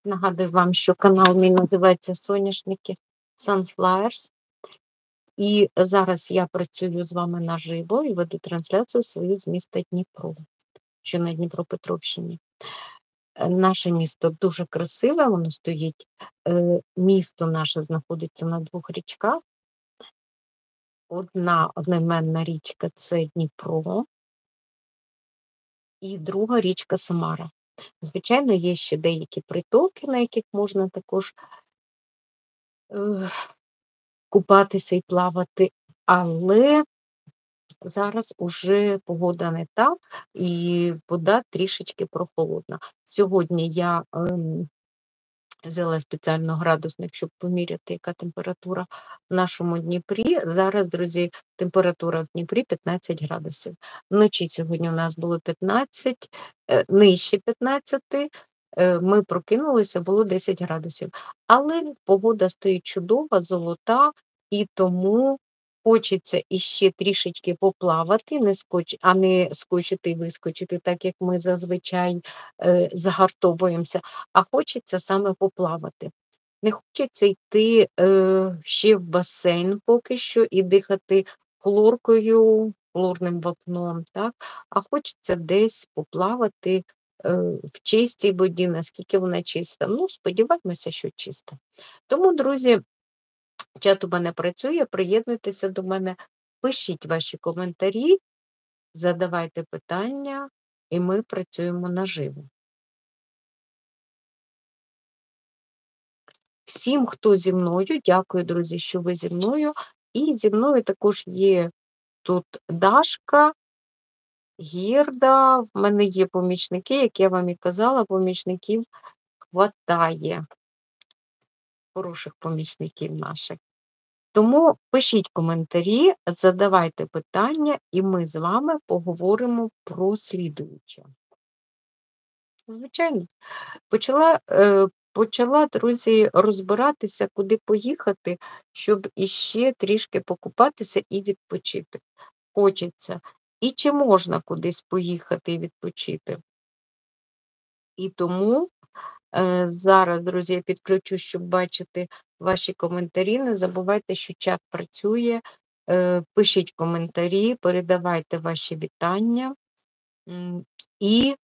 Нагадую вам, що канал мій називається "Соняшники Sunflowers". І зараз я працюю з вами наживо і веду трансляцію свою з міста Дніпро, що на Дніпропетровщині. Наше місто дуже красиве, воно стоїть, місто наше знаходиться на двох річках. Одноіменна річка – це Дніпро, і друга річка Самара. Звичайно, є ще деякі притоки, на яких можна також е, купатися і плавати, але зараз уже погода не та, і вода трішечки прохолодна. Сьогодні я взяла спеціально градусник, щоб поміряти, яка температура в нашому Дніпрі. Зараз, друзі, температура в Дніпрі 15 градусів. Вночі сьогодні у нас було 15, нижче 15. Ми прокинулися, було 10 градусів. Але погода стоїть чудова, золота, і тому хочеться іще трішечки поплавати, а не скочити і вискочити, так як ми зазвичай загартовуємося, а хочеться саме поплавати. Не хочеться йти ще в басейн поки що і дихати хлоркою, хлорним вапном, так? А хочеться десь поплавати в чистій воді, наскільки вона чиста. Ну, сподіваємося, що чиста. Тому, друзі, чат у мене працює, приєднуйтеся до мене, пишіть ваші коментарі, задавайте питання, і ми працюємо наживо. Всім, хто зі мною, дякую, друзі, що ви зі мною. І зі мною також є тут Дашка, Гірда, в мене є помічники, як я вам і казала, помічників хватає, хороших помічників наших. Тому пишіть коментарі, задавайте питання, і ми з вами поговоримо про слідуюче. Звичайно, почала, друзі, розбиратися, куди поїхати, щоб іще трішки покупатися і відпочити. Хочеться. І чи можна кудись поїхати і відпочити? І тому зараз, друзі, я підключу, щоб бачити ваші коментарі. Не забувайте, що чат працює. Пишіть коментарі, передавайте ваші вітання. І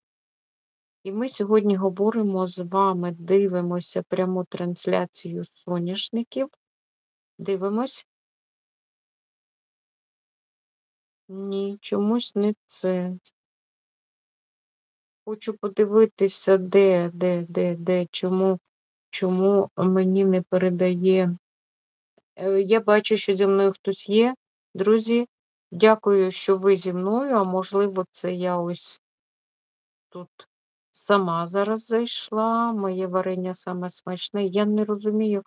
ми сьогодні говоримо з вами, дивимося пряму трансляцію соняшників. Дивимось. Ні, чомусь не це. Хочу подивитися, чому мені не передає. Я бачу, що зі мною хтось є. Друзі, дякую, що ви зі мною, а можливо, це я ось тут сама зараз зайшла. Моє варення саме смачне. Я не розумію,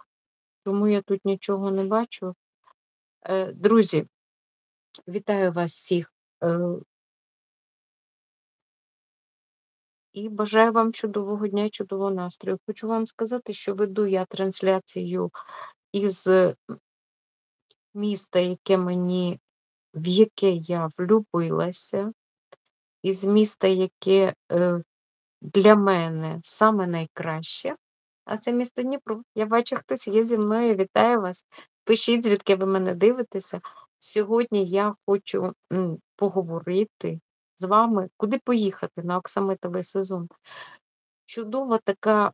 чому я тут нічого не бачу. Друзі, вітаю вас всіх і бажаю вам чудового дня, чудового настрою. Хочу вам сказати, що веду я трансляцію із міста, в яке я влюбилася, із міста, яке для мене саме найкраще, а це місто Дніпро. Я бачу, хтось є зі мною, вітаю вас. Пишіть, звідки ви мене дивитеся. Сьогодні я хочу поговорити з вами, куди поїхати на оксамитовий сезон. Чудова така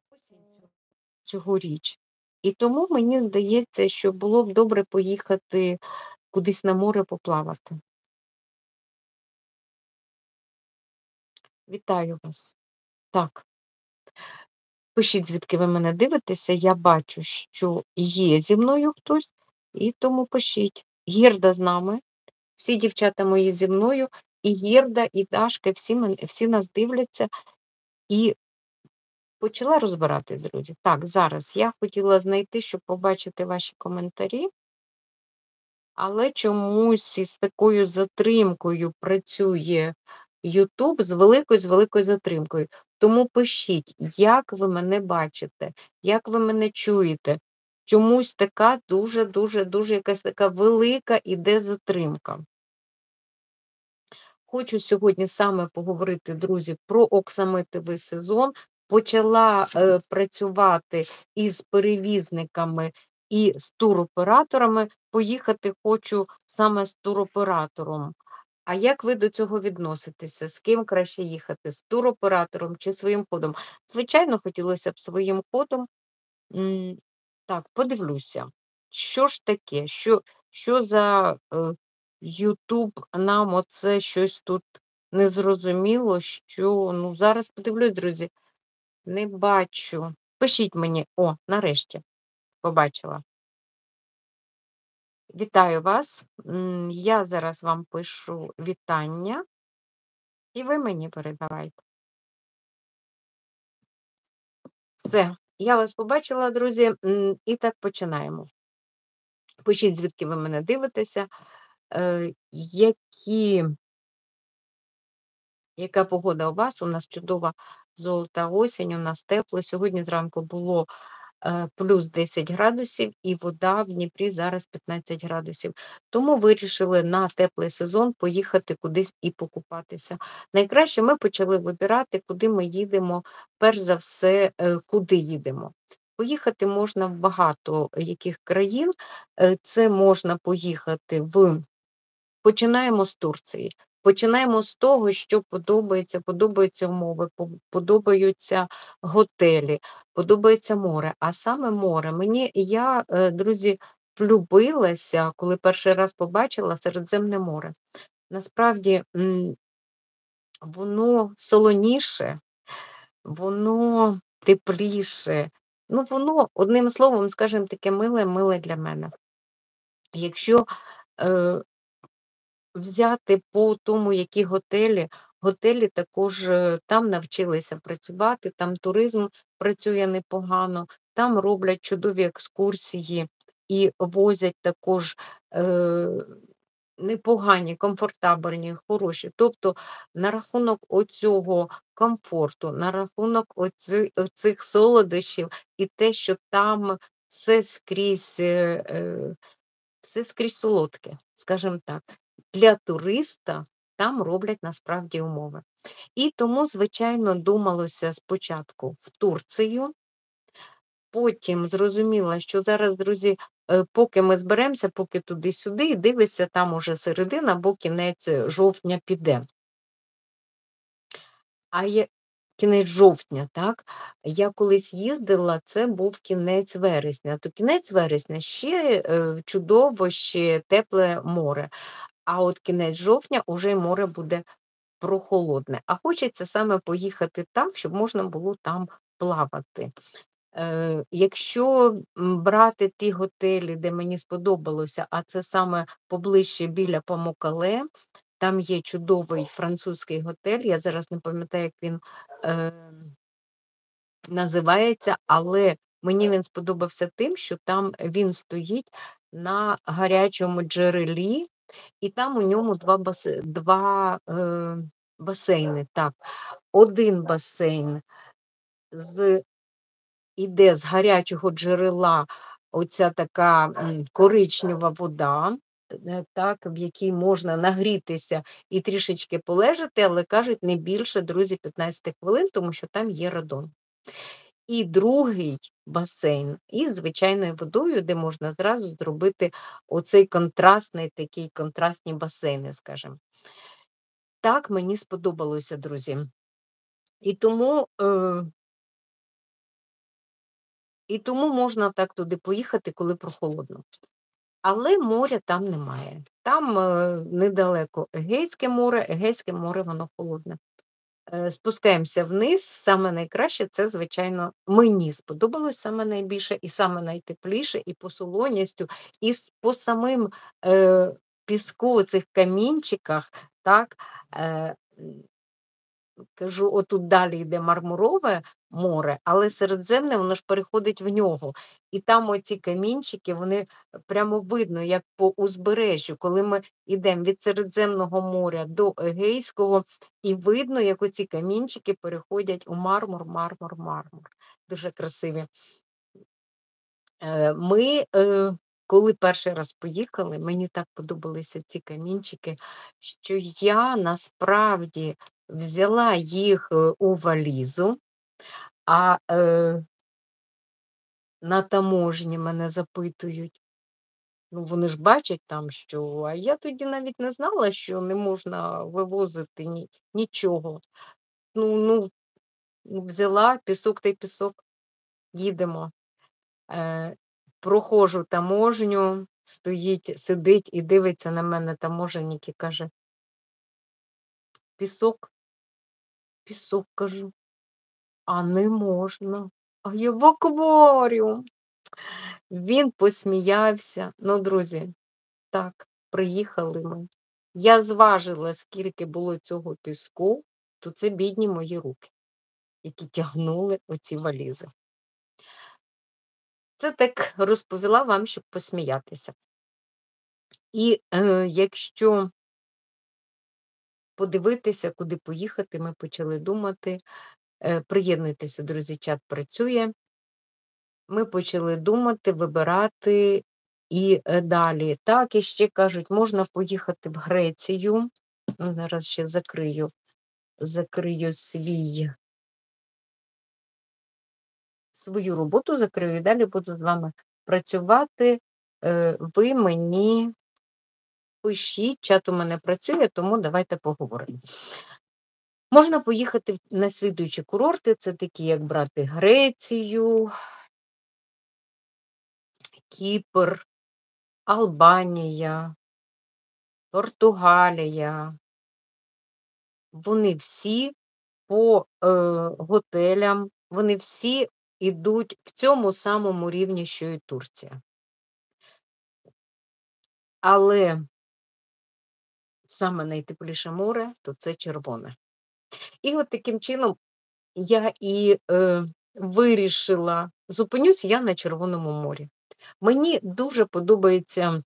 цьогоріч. І тому мені здається, що було б добре поїхати кудись на море поплавати. Вітаю вас. Так. Пишіть, звідки ви мене дивитеся. Я бачу, що є зі мною хтось, і тому пишіть. Гірда з нами, всі дівчата мої зі мною, і Гірда, і Дашка, всі нас дивляться. І почала розбиратись, друзі. Так, зараз я хотіла знайти, щоб побачити ваші коментарі, але чомусь із такою затримкою працює YouTube, з великою затримкою. Тому пишіть, як ви мене бачите, як ви мене чуєте. Чомусь така дуже якась така велика іде затримка. Хочу сьогодні саме поговорити, друзі, про оксамитовий сезон, почала, працювати із перевізниками і з туроператорами. Поїхати хочу саме з туроператором. А як ви до цього відноситеся? З ким краще їхати? З туроператором чи своїм ходом? Звичайно, хотілося б своїм ходом. М, так, подивлюся, що ж таке, що за, "Ютуб" нам оце щось тут незрозуміло, що ну, зараз подивлюсь, друзі, не бачу. Пишіть мені. О, нарешті побачила. Вітаю вас. Я зараз вам пишу вітання, і ви мені передавайте. Все, я вас побачила, друзі, і так починаємо. Пишіть, звідки ви мене дивитеся, які яка погода у вас? У нас чудова золота осінь, у нас тепло. Сьогодні зранку було плюс 10 градусів, і вода в Дніпрі зараз 15 градусів. Тому вирішили на теплий сезон поїхати кудись і покупатися. Найкраще ми почали вибирати, куди ми їдемо, перш за все, куди їдемо. Поїхати можна в багато яких країн. Це можна поїхати Починаємо з Турції. Починаємо з того, що подобаються умови, подобаються готелі, подобається море. А саме море. Я, друзі, влюбилася, коли перший раз побачила Середземне море. Насправді, воно солоніше, воно тепліше. Ну, воно, одним словом, скажімо, таке миле для мене. Якщо е, взяти по тому, які готелі також там навчилися працювати, там туризм працює непогано, там роблять чудові екскурсії і возять також е, непогані, комфортабельні, хороші. Тобто на рахунок оцього комфорту, на рахунок оцих солодощів і те, що там все скрізь. Все скрізь солодке, скажімо так. Для туриста там роблять насправді умови. І тому, звичайно, думалося спочатку в Турцію, потім зрозуміла, що зараз, друзі, поки ми зберемося, поки туди-сюди, і дивишся, там уже середина або кінець жовтня піде. А є кінець жовтня, так? Я колись їздила, це був кінець вересня. То кінець вересня ще чудово, ще тепле море. А от кінець жовтня уже й море буде прохолодне. А хочеться саме поїхати так, щоб можна було там плавати. Якщо брати ті готелі, де мені сподобалося, а це саме поближче біля Памукале, там є чудовий французький готель, я зараз не пам'ятаю, як він е, називається, але мені він сподобався тим, що там він стоїть на гарячому джерелі, і там у ньому два басейни. Так. Один басейн іде з гарячого джерела, оця така коричнева вода, так, в якій можна нагрітися і трішечки полежати, але кажуть, не більше, друзі, 15 хвилин, тому що там є радон. І другий басейн із звичайною водою, де можна зразу зробити оцей контрастні басейни, скажімо. Так мені сподобалося, друзі. І тому, можна так туди поїхати, коли прохолодно. Але моря там немає. Там недалеко Егейське море, воно холодне. Спускаємося вниз. Саме найкраще це, звичайно, мені сподобалось саме найбільше, і саме найтепліше, і по солоністю, і по самим піску, цих камінчиках, так, е, кажу, отут далі йде Мармурове море, але Середземне, воно ж переходить в нього. І там оці камінчики, вони прямо видно, як по узбережжю, коли ми йдемо від Середземного моря до Егейського, і видно, як оці камінчики переходять у мармур. Дуже красиві. Ми, коли перший раз поїхали, мені так подобалися ці камінчики, що я насправді взяла їх у валізу, А, на таможні мене запитують. Ну, вони ж бачать там, що а я тоді навіть не знала, що не можна вивозити нічого. Ну, взяла пісок та й пісок, їдемо. Е, Проходжу таможню, сидить і дивиться на мене таможенник і каже: "Пісок, пісок", кажу, "а не можна". А я в акваріум. Він посміявся. Ну, друзі, так, приїхали ми. Я зважила, скільки було цього піску, то це бідні мої руки, які тягнули оці валізи. Це так розповіла вам, щоб посміятися. І, якщо подивитися, куди поїхати, ми почали думати. Приєднуйтеся, друзі, чат працює. Ми почали думати, вибирати і, далі. Так, і ще кажуть, можна поїхати в Грецію. Ну, зараз ще закрию свою роботу, закрию і далі буду з вами працювати. Ви мені пишіть, чат у мене працює, тому давайте поговоримо. Можна поїхати на слідуючі курорти, це такі, як брати Грецію, Кіпр, Албанія, Португалія. Вони всі по, готелям, вони всі ідуть в цьому самому рівні, що і Турція. Але саме найтепліше море, то це Червоне. І от таким чином я і, вирішила, зупинюсь я на Червоному морі. Мені дуже подобається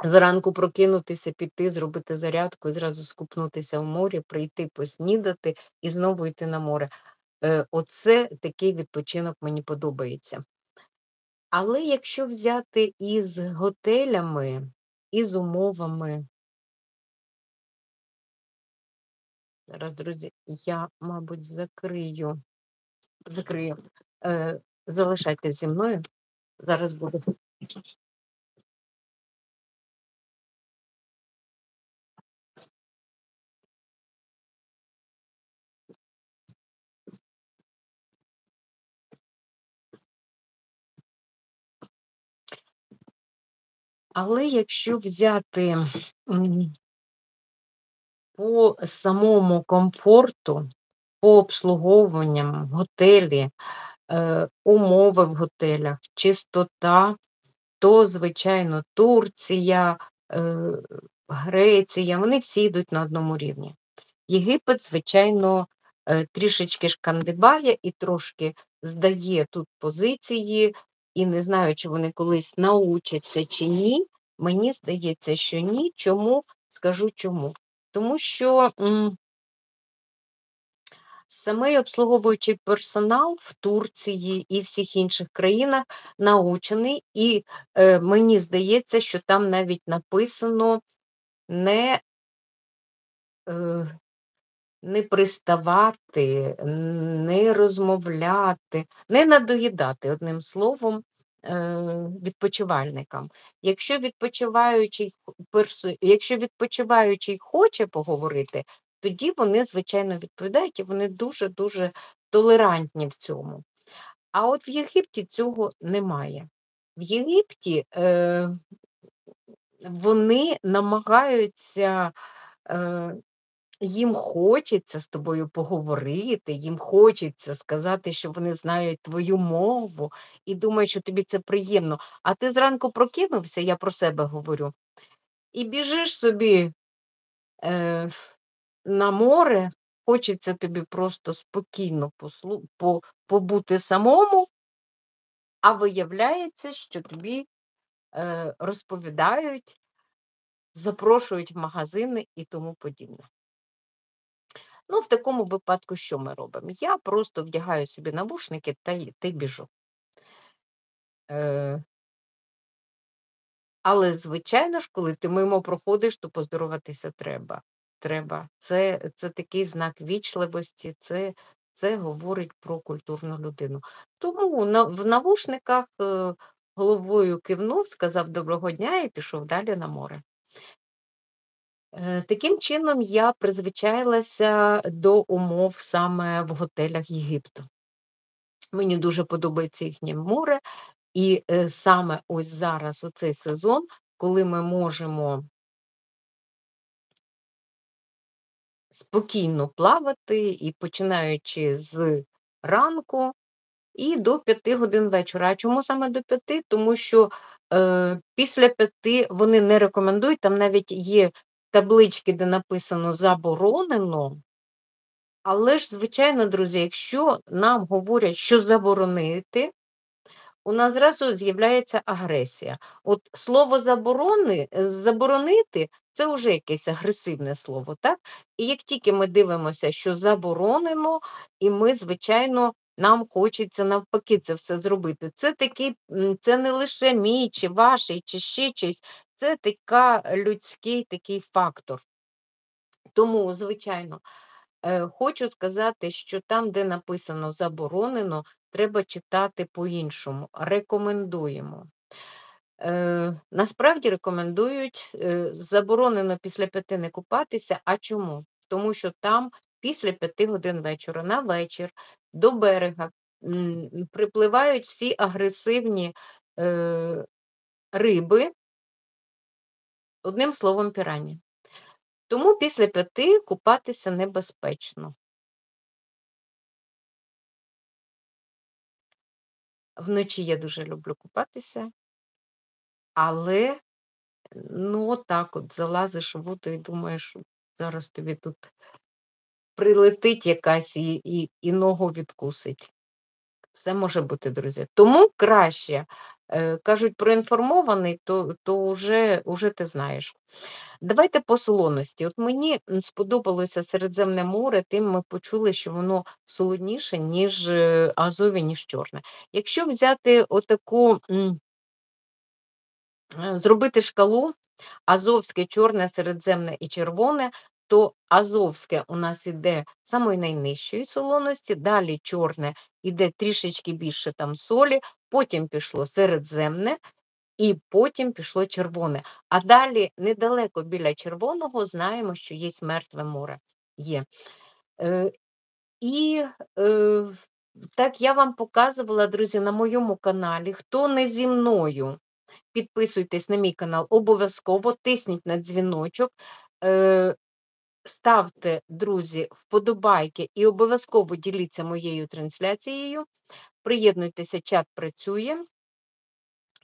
зранку прокинутися, піти, зробити зарядку і зразу скупнутися в морі, прийти поснідати і знову йти на море. Оце такий відпочинок мені подобається. Але якщо взяти із готелями, із умовами, зараз, друзі, я, мабуть, закрию. Залишайтесь зі мною, зараз буду. Але якщо взяти по самому комфорту, по обслуговуванням в готелі, умови в готелях, чистота, то, звичайно, Турція, е, Греція, вони всі йдуть на одному рівні. Єгипет, звичайно, трішечки шкандибає і трошки здає тут позиції, і не знаю, чи вони колись научаться чи ні. Мені здається, що ні. Чому? Скажу чому. Тому що самий обслуговуючий персонал в Турції і всіх інших країнах научений, і мені здається, що там навіть написано не е, не приставати, не розмовляти, не надоїдати, одним словом, відпочивальникам. Якщо відпочиваючий хоче поговорити, тоді вони, звичайно, відповідають, і вони дуже-дуже толерантні в цьому. А от в Єгипті цього немає. В Єгипті вони намагаються. е, Їм хочеться з тобою поговорити, їм хочеться сказати, що вони знають твою мову і думають, що тобі це приємно. А ти зранку прокинувся, я про себе говорю, і біжиш собі е, на море, хочеться тобі просто спокійно побути самому, а виявляється, що тобі розповідають, запрошують в магазини і тому подібне. Ну, в такому випадку що ми робимо? Я просто вдягаю собі навушники та й біжу. Е, але, звичайно ж, коли ти мимо проходиш, то поздороватися треба. Це такий знак вічливості, це говорить про культурну людину. Тому в навушниках головою кивнув, сказав доброго дня і пішов далі на море. Таким чином я призвичаїлася до умов саме в готелях Єгипту. Мені дуже подобається їхнє море, і саме ось зараз, у цей сезон, коли ми можемо спокійно плавати і починаючи з ранку і до 5 годин вечора. А чому саме до 5? Тому що після 5 вони не рекомендують, там навіть є таблички, де написано "заборонено". Але ж, звичайно, друзі, якщо нам говорять, що заборонити, у нас зразу з'являється агресія. От слово заборонити це вже якесь агресивне слово, так? І як тільки ми дивимося, що заборонено, і ми, звичайно, нам хочеться навпаки це все зробити. Це такий, це не лише мій, чи ваш, чи ще чийсь, це людський такий фактор. Тому, звичайно, хочу сказати, що там, де написано "заборонено", треба читати по-іншому. Рекомендуємо. Насправді рекомендують, заборонено після 5 не купатися. А чому? Тому що там після 5 годин вечора на вечір до берега, припливають всі агресивні, е, риби, одним словом, пірані. Тому після 5 купатися небезпечно. Вночі я дуже люблю купатися, але, ну, отак от залазиш у воду і думаєш, зараз тобі тут прилетить якась і ногу відкусить. Все може бути, друзі. Тому краще, кажуть, проінформований, то уже ти знаєш. Давайте по солоності. От мені, сподобалося Середземне море, тим ми почули, що воно солоніше, ніж Азові, ніж Чорне. Якщо взяти отаку, зробити шкалу Азовське, Чорне, Середземне і Червоне, то Азовське у нас іде самої найнижчої солоності, далі Чорне іде трішечки більше там солі, потім пішло Середземне і потім пішло Червоне. А далі недалеко біля Червоного знаємо, що є Мертве море. Є. Е, і, е, так я вам показувала, друзі, на моєму каналі. Хто не зі мною, підписуйтесь на мій канал обов'язково, тисніть на дзвіночок, ставте, друзі, вподобайки і обов'язково діліться моєю трансляцією. Приєднуйтеся, чат працює.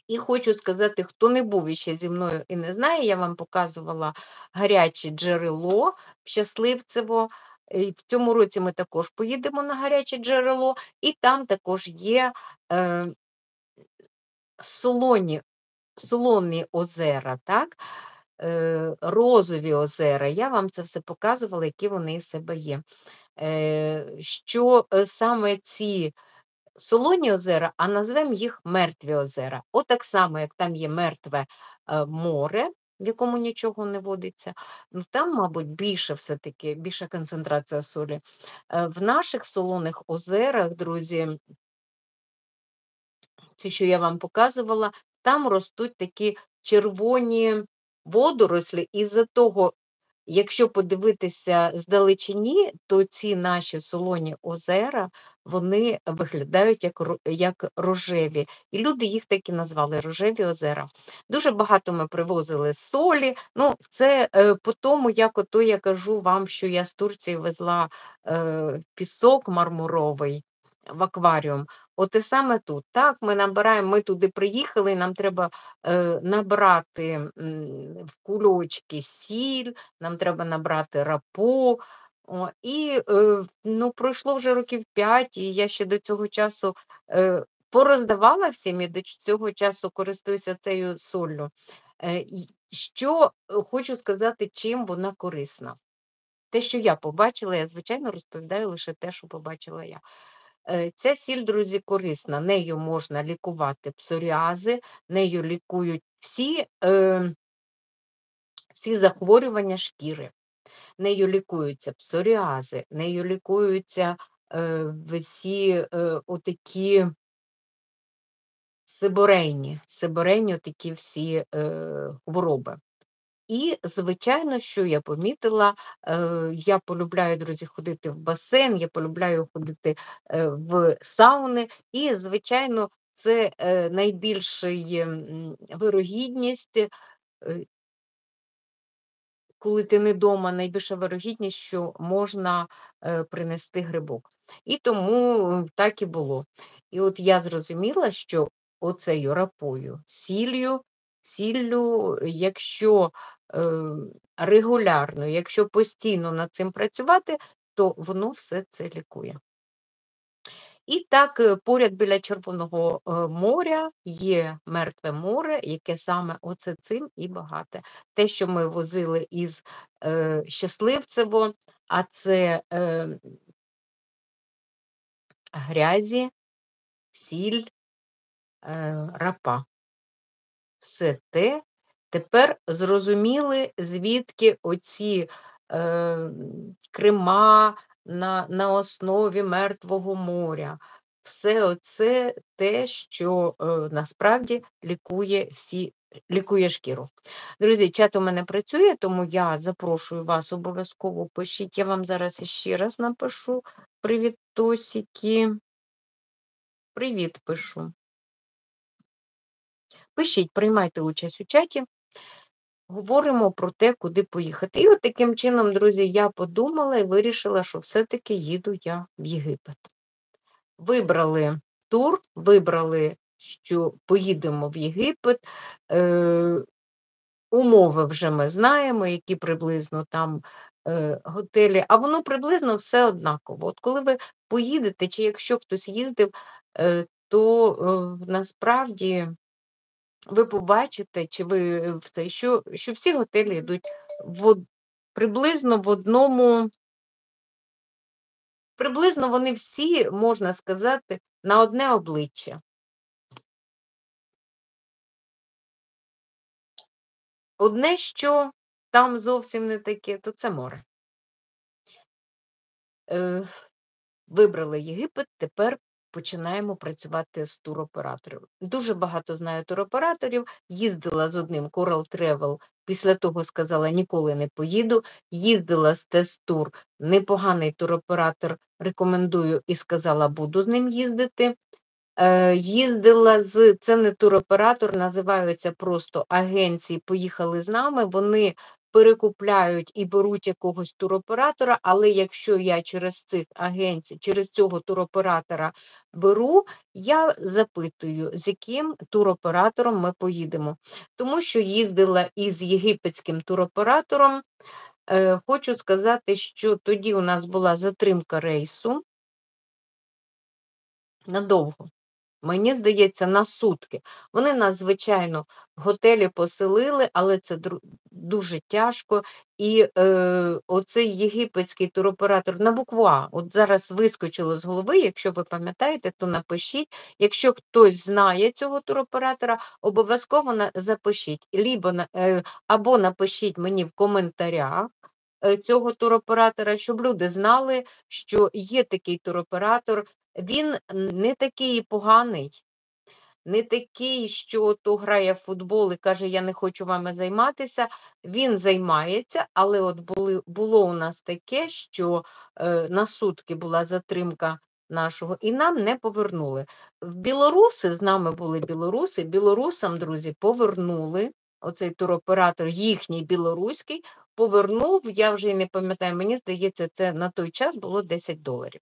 І хочу сказати, хто не був іще зі мною і не знає, я вам показувала гаряче джерело в Щасливцево. І в цьому році ми також поїдемо на гаряче джерело, і там також є е, солоні озера, так? Розові озера. Я вам це все показувала, які вони із себе є. Що саме ці солоні озера, а назвемо їх мертві озера. Отак само, як там є мертве море, в якому нічого не водиться, ну там, мабуть, більше все-таки, більша концентрація солі. В наших солоних озерах, друзі, ці, що я вам показувала, там ростуть такі червоні водорослі, із-за того, якщо подивитися здалечині, то ці наші солоні озера, вони виглядають як рожеві. І люди їх так і назвали рожеві озера. Дуже багато ми привозили солі. Ну, це по тому, як ото я кажу вам, що я з Турції везла пісок мармуровий в акваріум. От і саме тут. Так, ми набираємо, ми туди приїхали, і нам треба набрати в кульочки сіль, нам треба набрати рапу. І ну, пройшло вже років 5, і я ще до цього часу пороздавала всім, і до цього часу користуюся цією соллю. Що хочу сказати, чим вона корисна. Те, що я побачила, я, звичайно, розповідаю лише те, що побачила я. Ця сіль, друзі, корисна. Нею можна лікувати псоріази, нею лікують всі захворювання шкіри. Нею лікуються псоріази, нею лікуються всі отакі сиборейні отакі всі хвороби. І, звичайно, що я помітила, я полюбляю, друзі, ходити в басейн, я полюбляю ходити в сауни, і, звичайно, це найбільший вирогідність, коли ти не дома, найбільша вирогідність, що можна принести грибок. І тому так і було. І от я зрозуміла, що оцею рапою, сіллю, якщо регулярно, якщо постійно над цим працювати, то воно все це лікує. І так, поряд біля Червоного моря є Мертве море, яке саме оце цим і багате. Те, що ми возили із Щасливцево, а це грязі, сіль, рапа. Все те. Тепер зрозуміли, звідки оці крема на основі Мертвого моря. Все оце те, що насправді лікує шкіру. Друзі, чат у мене працює, тому я запрошую вас, обов'язково пишіть. Я вам зараз іще раз напишу. Привіт, Тосіки. Привіт, пишу. Пишіть, приймайте участь у чаті. Говоримо про те, куди поїхати. І от таким чином, друзі, я подумала і вирішила, що все-таки їду я в Єгипет. Вибрали тур, вибрали, що поїдемо в Єгипет. Умови вже ми знаємо, які приблизно там готелі, а воно приблизно все однаково. От коли ви поїдете, чи якщо хтось їздив, то насправді ви побачите, чи ви в це, що всі готелі йдуть приблизно в одному, приблизно вони всі, можна сказати, на одне обличчя. Одне, що там зовсім не таке, то це море. Вибрали Єгипет, тепер починаємо працювати з туроператором. Дуже багато знаю туроператорів, їздила з одним Coral Travel, після того сказала, ніколи не поїду, їздила з Тест-Тур, непоганий туроператор, рекомендую, і сказала, буду з ним їздити. Їздила це не туроператор, називаються просто агенції, поїхали з нами, вони перекупляють і беруть якогось туроператора, але якщо я через цих агенцій, через цього туроператора беру, я запитую, з яким туроператором ми поїдемо. Тому що їздила із єгипетським туроператором, хочу сказати, що тоді у нас була затримка рейсу надовго. Мені здається, на сутки. Вони нас, звичайно, в готелі поселили, але це дуже тяжко. І оцей єгипетський туроператор на букву А, от зараз вискочило з голови, якщо ви пам'ятаєте, то напишіть. Якщо хтось знає цього туроператора, обов'язково запишіть. Або напишіть мені в коментарях цього туроператора, щоб люди знали, що є такий туроператор. Він не такий поганий, не такий, що то грає в футбол і каже, я не хочу вами займатися. Він займається, але от було у нас таке, що на сутки була затримка нашого, і нам не повернули. В білоруси, з нами були білоруси, білорусам, друзі, повернули, оцей туроператор, їхній білоруський, повернув, я вже і не пам'ятаю, мені здається, це на той час було $10.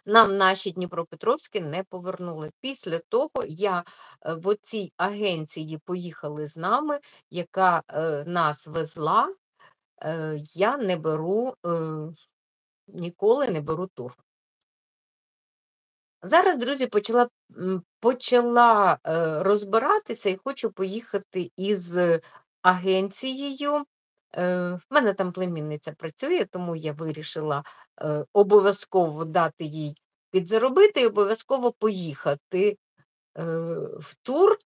Нам наші дніпропетровські не повернули. Після того я в оцій агенції поїхали з нами, яка нас везла, я не беру, ніколи не беру тур. Зараз, друзі, почала розбиратися і хочу поїхати із агенцією. В мене там племінниця працює, тому я вирішила обов'язково дати їй підзаробити і обов'язково поїхати в тур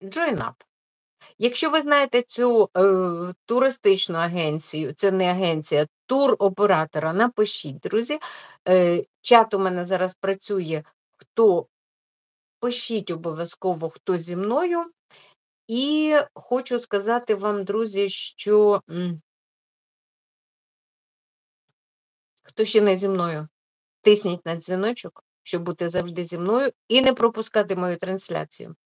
Join Up. Якщо ви знаєте цю, туристичну агенцію, це не агенція, туроператора, напишіть, друзі. Чат у мене зараз працює. Хто Пишіть обов'язково, хто зі мною. І хочу сказати вам, друзі, що, хто ще не зі мною, тисніть на дзвіночок, щоб бути завжди зі мною і не пропускати мою трансляцію.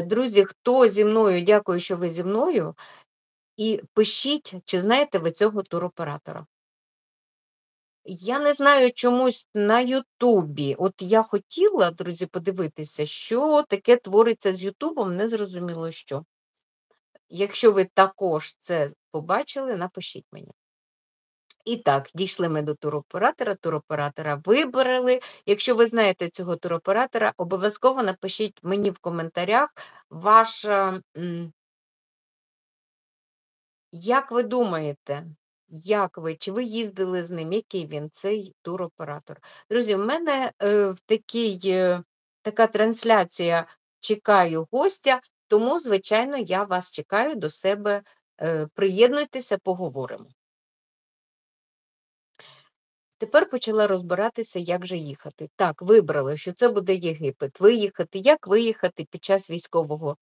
Друзі, хто зі мною, дякую, що ви зі мною. І пишіть, чи знаєте ви цього туроператора. Я не знаю, чомусь на Ютубі, от я хотіла, друзі, подивитися, що таке твориться з Ютубом, не зрозуміло що. Якщо ви також це побачили, напишіть мені. І так, дійшли ми до туроператора вибрали. Якщо ви знаєте цього туроператора, обов'язково напишіть мені в коментарях ваша, як ви думаєте, чи ви їздили з ним, який він, цей туроператор? Друзі, в мене така трансляція «Чекаю гостя», тому, звичайно, я вас чекаю до себе, приєднуйтеся, поговоримо. Тепер почала розбиратися, як же їхати. Так, вибрали, що це буде Єгипет. Виїхати, як виїхати під час військового,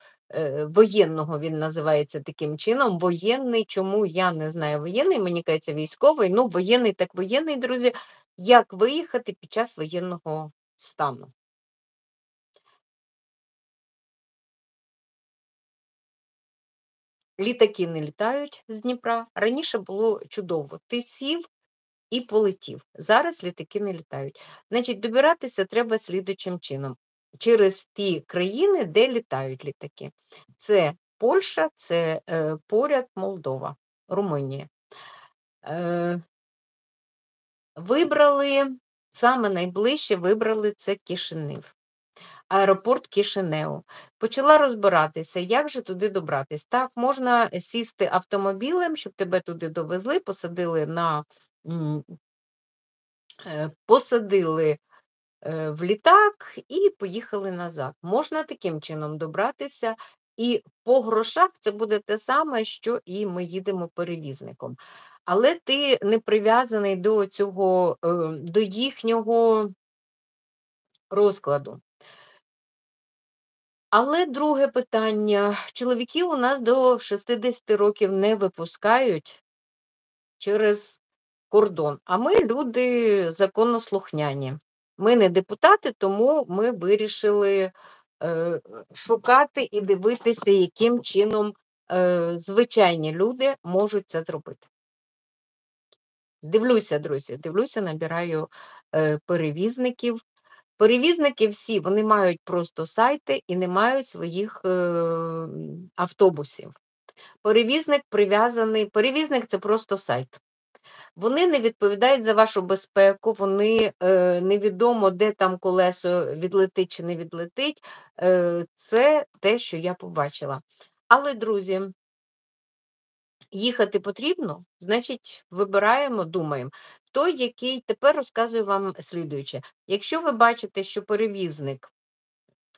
воєнного, він називається таким чином. Воєнний, чому, я не знаю, воєнний, мені кажеться, військовий, ну, воєнний так воєнний, друзі. Як виїхати під час воєнного стану? Літаки не літають з Дніпра. Раніше було чудово. Ти сів і полетів. Зараз літаки не літають. Значить, добиратися треба слідуючим чином. Через ті країни, де літають літаки. Це Польща, це поряд Молдова, Румунія. Вибрали, саме найближче вибрали це Кишинев. Аеропорт Кишинеу. Почала розбиратися, як же туди добратись. Так, можна сісти автомобілем, щоб тебе туди довезли, посадили в літак і поїхали назад. Можна таким чином добратися, і по грошах це буде те саме, що і ми їдемо перевізником. Але ти не прив'язаний до цього, до їхнього розкладу. Але друге питання. Чоловіків у нас до 60 років не випускають через кордон, а ми люди законослухняні. Ми не депутати, тому ми вирішили шукати і дивитися, яким чином звичайні люди можуть це зробити. Дивлюся, друзі, набираю перевізників. Перевізники всі, вони мають просто сайти і не мають своїх автобусів. Перевізник – це просто сайт. Вони не відповідають за вашу безпеку, вони невідомо, де там колесо відлетить чи не відлетить. Це те, що я побачила. Але, друзі, їхати потрібно, значить, вибираємо, думаємо. Той, який тепер розказую вам слідуюче. Якщо ви бачите, що перевізник,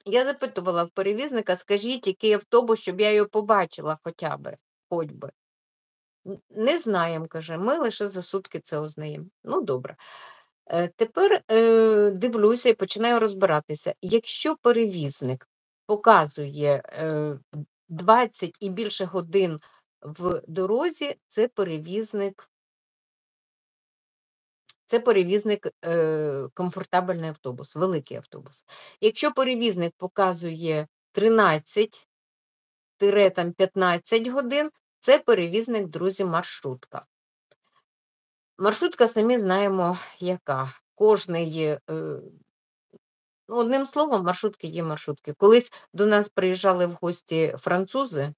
я запитувала в перевізника, скажіть, який автобус, щоб я його побачила хоча б, хоч би. Не знаємо, каже, ми лише за сутки це узнаємо. Ну, добре. Тепер дивлюся і починаю розбиратися. Якщо перевізник показує 20 і більше годин в дорозі, це перевізник комфортабельний автобус, великий автобус. Якщо перевізник показує 13-15 годин, це перевізник, друзі, маршрутка. Маршрутка, самі знаємо, яка. Одним словом, маршрутки є маршрутки. Колись до нас приїжджали в гості французи,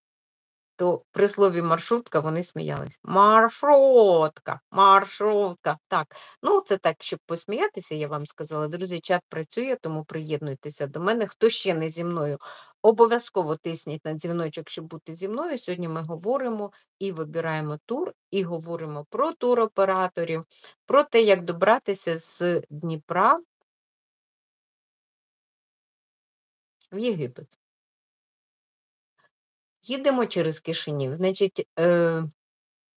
то при слові маршрутка вони сміялись. Маршрутка, маршрутка. Так, ну це так, щоб посміятися, я вам сказала. Друзі, чат працює, тому приєднуйтеся до мене. Хто ще не зі мною, обов'язково тисніть на дзвіночок, щоб бути зі мною. Сьогодні ми говоримо і вибираємо тур, і говоримо про туроператорів, про те, як добратися з Дніпра в Єгипет. Їдемо через Кишинів. Значить,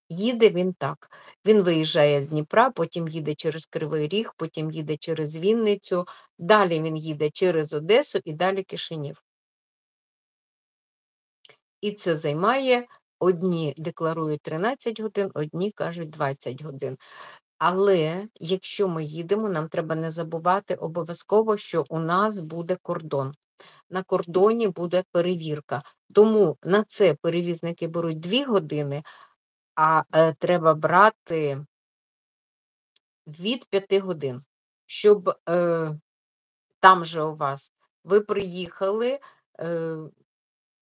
їде він так. Він виїжджає з Дніпра, потім їде через Кривий Ріг, потім їде через Вінницю, далі він їде через Одесу і далі Кишинів. І це займає, одні декларують 13 годин, одні кажуть 20 годин. Але якщо ми їдемо, нам треба не забувати обов'язково, що у нас буде кордон. На кордоні буде перевірка. Тому на це перевізники беруть 2 години, а треба брати від 5 годин, щоб там же у вас ви приїхали,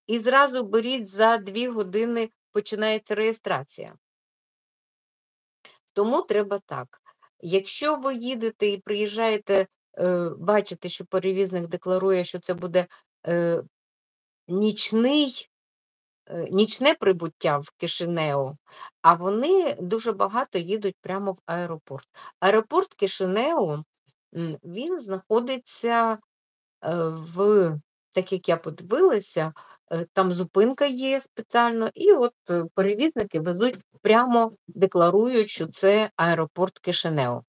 і зразу беріть за 2 години починається реєстрація. Тому треба так. Якщо ви їдете і приїжджаєте, бачите, що перевізник декларує, що це буде нічне прибуття в Кишинеу, а вони дуже багато їдуть прямо в аеропорт. Аеропорт Кишинеу, він знаходиться в, так як я подивилася, там зупинка є спеціально, і от перевізники везуть прямо, декларують, що це аеропорт Кишинеу.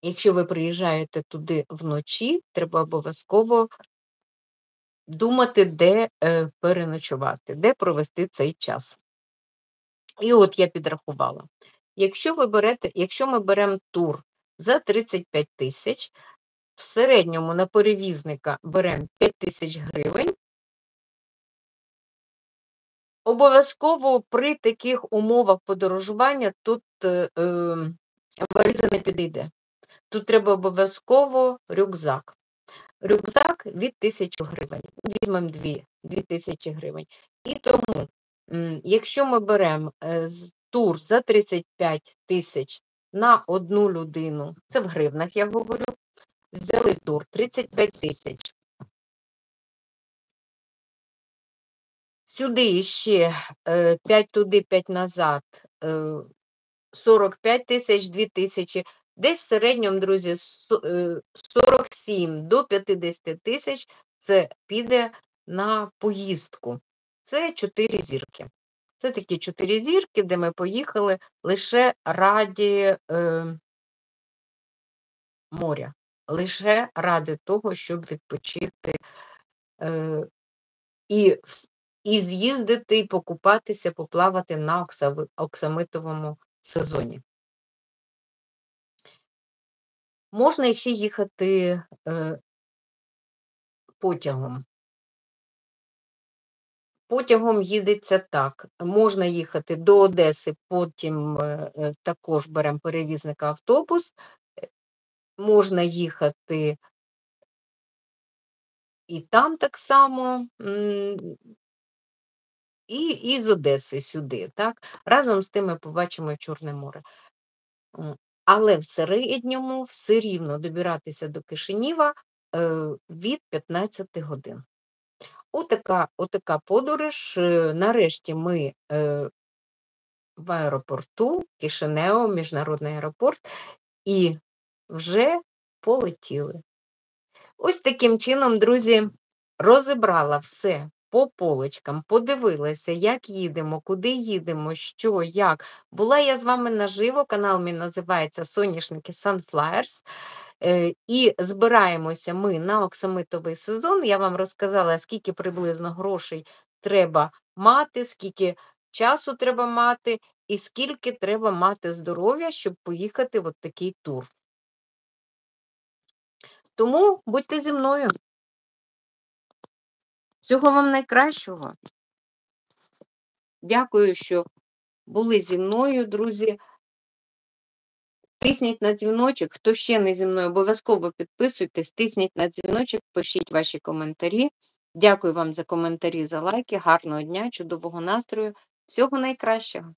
Якщо ви приїжджаєте туди вночі, треба обов'язково думати, де переночувати, де провести цей час. І от я підрахувала. Якщо ми беремо тур за 35 тисяч, в середньому на перевізника беремо 5 тисяч гривень, обов'язково при таких умовах подорожування тут валіза не підійде. Тут треба обов'язково рюкзак. Рюкзак від 1000 гривень. Візьмемо 2 тисячі гривень. І тому, якщо ми беремо тур за 35 тисяч на одну людину, це в гривнах я говорю, взяли тур 35 тисяч. Сюди ще 5 туди, 5 назад, 45 тисяч, 2 тисячі. Десь в середньому, друзі, 47 до 50 тисяч це піде на поїздку. Це 4 зірки. Це такі 4 зірки, де ми поїхали лише раді моря, лише ради того, щоб відпочити і з'їздити, і покупатися, поплавати на оксамитовому сезоні. Можна ще їхати потягом. Потягом їдеться так. Можна їхати до Одеси, потім також беремо перевізника автобус. Можна їхати і там так само, і з Одеси сюди. Так? Разом з тим ми побачимо Чорне море. Але в середньому все рівно добиратися до Кишинєва від 15 годин. Отака подорож. Нарешті ми в аеропорту, Кишинеу, міжнародний аеропорт, і вже полетіли. Ось таким чином, друзі, розібрала все по полочкам, подивилася, як їдемо, куди їдемо, що, як. Була я з вами наживо, канал мій називається «Соняшники Sunflowers». І збираємося ми на оксамитовий сезон. Я вам розказала, скільки приблизно грошей треба мати, скільки часу треба мати і скільки треба мати здоров'я, щоб поїхати в от такий тур. Тому будьте зі мною. Всього вам найкращого. Дякую, що були зі мною, друзі. Тисніть на дзвіночок. Хто ще не зі мною, обов'язково підписуйтесь, тисніть на дзвіночок, пишіть ваші коментарі. Дякую вам за коментарі, за лайки. Гарного дня, чудового настрою. Всього найкращого.